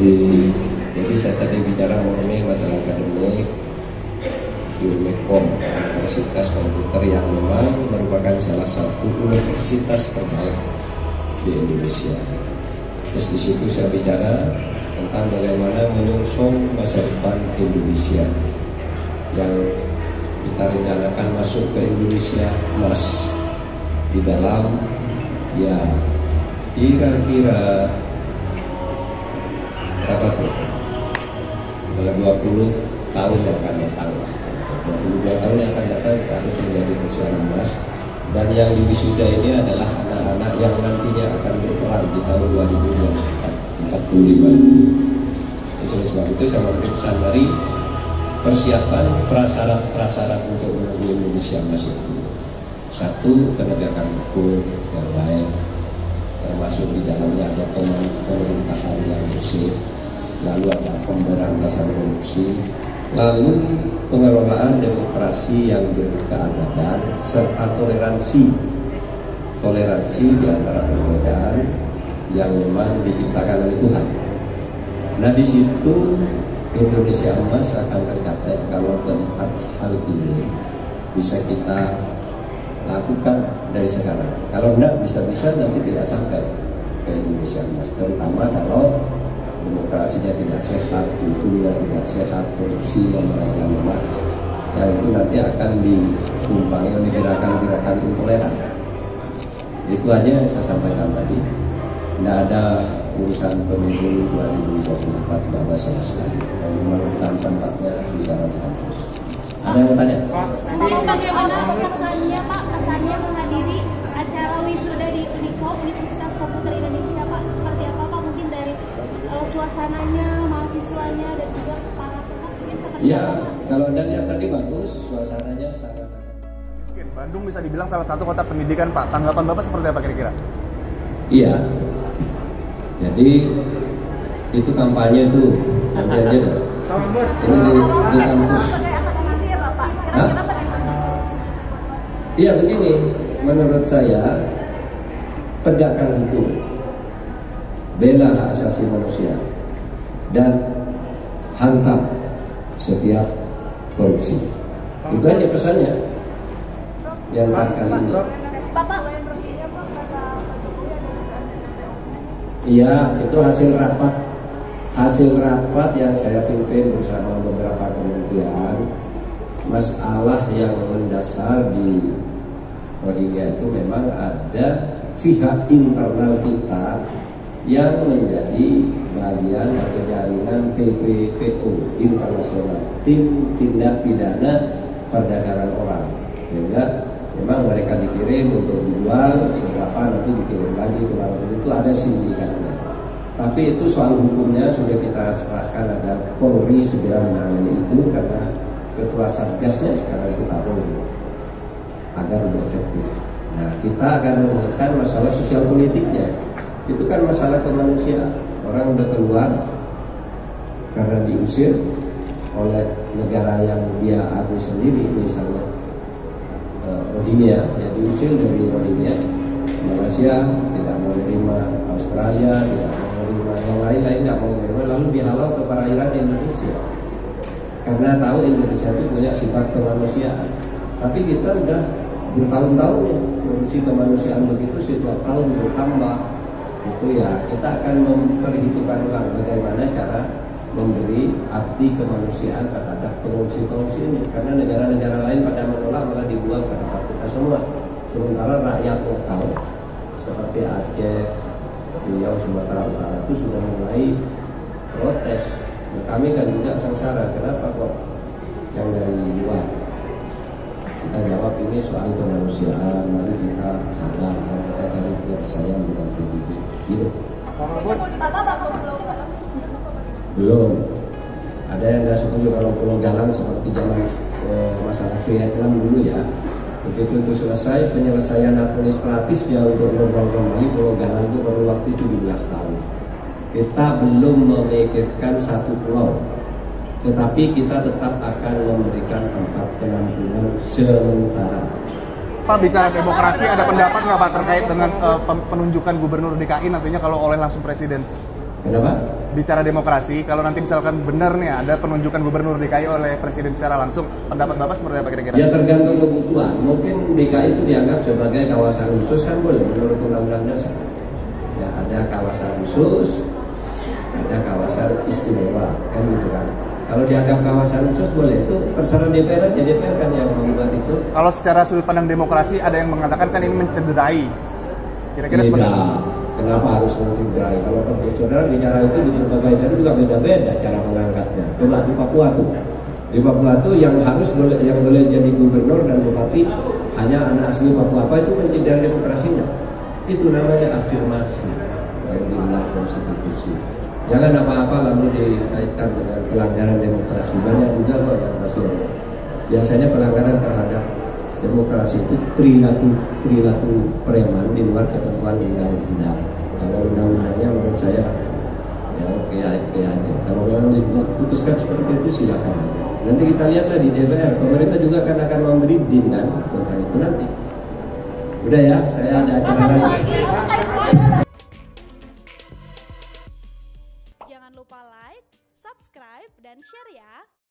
Jadi saya tadi bicara mengenai masalah akademik di Umekom, Universitas Komputer yang memang merupakan salah satu universitas terbaik di Indonesia. Terus di situ saya bicara tentang bagaimana menyongsong masa depan Indonesia yang kita rencanakan masuk ke Indonesia Emas di dalam ya kira-kira berapa tuh? Dalam 20 tahun yang akan datang, 22 tahun yang akan datang kita harus menjadi Indonesia Emas. Dan yang di wisuda ini adalah anak-anak yang nantinya akan berperan di tahun 2045. Oleh sebab itu saya memberi pesan dari persiapan prasyarat untuk menuju Indonesia Emas itu. Satu, penegakan hukum yang baik, termasuk di dalamnya ada pemerintahan yang bersih, lalu ada pemberantasan korupsi, lalu pengelolaan demokrasi yang berkeadaban serta toleransi di antara perbedaan yang memang diciptakan oleh Tuhan. Nah, di situ Indonesia Emas akan tercapai kalau keempat hal ini bisa kita lakukan dari sekarang. Kalau enggak, bisa-bisa nanti tidak sampai ke Indonesia Emas, terutama kalau demokrasinya tidak sehat, hukumnya tidak sehat, korupsi yang merajalela, yang itu nanti akan ditumpangi oleh gerakan-gerakan intoleran. Itu aja yang saya sampaikan tadi. Tidak ada urusan pemilu 2024, tidak ada sama sekali. Memang tempatnya di dalam kampus. Ada yang bertanya? Bagaimana kesannya Pak? Kesannya menghadiri acara wisuda di Unicom, Universitas Komputer Indonesia Pak? Seperti apa Pak? Mungkin dari suasananya, mahasiswanya dan juga para peserta mungkin seperti ya, apa? Kalau Anda lihat tadi bagus, suasananya sangat. Bandung bisa dibilang salah satu kota pendidikan Pak. Tanggapan Bapak seperti apa kira-kira? Iya. Jadi itu kampanye itu nanti aja deh. Ini di kampus. Hah? Iya begini, menurut saya tegakkan hukum, bela hak asasi manusia, dan hantam setiap korupsi. Itu aja pesannya yang kali ini. Iya, itu hasil rapat yang saya pimpin bersama beberapa kementerian. Masalah yang mendasar di Rohingya itu memang ada pihak internal kita yang menjadi bagian atau jaringan TPPO internasional, tim tindak pidana perdagangan orang. Sehingga memang mereka dikirim untuk dijual, seberapa nanti dikirim lagi ke mana itu ada sindikatnya. Tapi itu soal hukumnya sudah kita serahkan agar Polri segera menangani itu, karena ketua Satgasnya sekarang itu Kapolri, agar lebih efektif. Nah, kita akan menyelesaikan masalah sosial politiknya. Itu kan masalah kemanusiaan. Orang udah keluar karena diusir oleh negara yang dia akui sendiri, misalnya Rohingya, ya diusir dari Rohingya. Malaysia tidak mau menerima, Australia tidak mau menerima, yang lain-lain tidak mau menerima, lalu dihalau ke perairan Indonesia karena tahu Indonesia itu punya sifat kemanusiaan. Tapi kita udah bertahun-tahun ya produksi kemanusiaan begitu, setiap tahun bertambah. Itu ya kita akan memperhitungkan ulang bagaimana cara memberi arti kemanusiaan terhadap korupsi ini, karena negara-negara lain pada menolak malah dibuang ke tempat kita semua. Sementara rakyat lokal seperti Aceh, Riau, Sumatera Utara itu sudah mulai protes. Nah, kami kan juga sengsara, kenapa kok yang dari luar? Kita jawab ini soal kemanusiaan, mari kita sabar, kita cari kebersayaan dengan PBB. Gitu. Belum. Ada yang nggak setuju kalau Pulau Galang seperti zaman masalah Vietnam dulu ya. Begitu itu selesai, penyelesaian administratifnya untuk normal kembali Pulau Galang itu perlu waktu 17 tahun. Kita belum memikirkan satu pulau, tetapi kita tetap akan memberikan tempat penampungan sementara. Pak, bicara demokrasi, ada pendapat nggak Pak terkait dengan penunjukan gubernur DKI nantinya kalau oleh langsung presiden? Kenapa? Bicara demokrasi, kalau nanti misalkan benar nih ada penunjukan gubernur DKI oleh presiden secara langsung, pendapat Bapak seperti apa kira-kira? Ya tergantung kebutuhan. Mungkin DKI itu dianggap sebagai kawasan khusus kan boleh menurut Undang-Undang Dasar. Ya ada kawasan khusus, ada kawasan istimewa, kan gitu kan. Kalau dianggap kawasan khusus boleh, itu terserah DPR aja, DPR kan yang membuat itu. Kalau secara sudut pandang demokrasi ada yang mengatakan kan ini mencederai. Kira-kira seperti Beda. apa? Kenapa harus mencederai? Kalau profesional bicara itu di berbagai daerah juga beda-beda cara mengangkatnya. Coba di Papua tuh. Di Papua tuh yang boleh jadi gubernur dan bupati hanya anak asli Papua. Apa itu mencederai demokrasinya? Itu namanya afirmasi kalau dibilang konstitusi. Jangan apa-apa lalu dikaitkan dengan pelanggaran demokrasi. Banyak juga kok yang masih ada. Biasanya pelanggaran terhadap demokrasi itu perilaku preman di luar ketentuan undang-undang. Kalau undang-undangnya menurut saya ya oke aja. Kalau memang diputuskan seperti itu silakan aja. Nanti kita lihatlah di DPR. Pemerintah juga akan memberi din kan tentang itu nanti. Udah ya, saya ada acara lagi. Jangan lupa like, subscribe, dan share ya.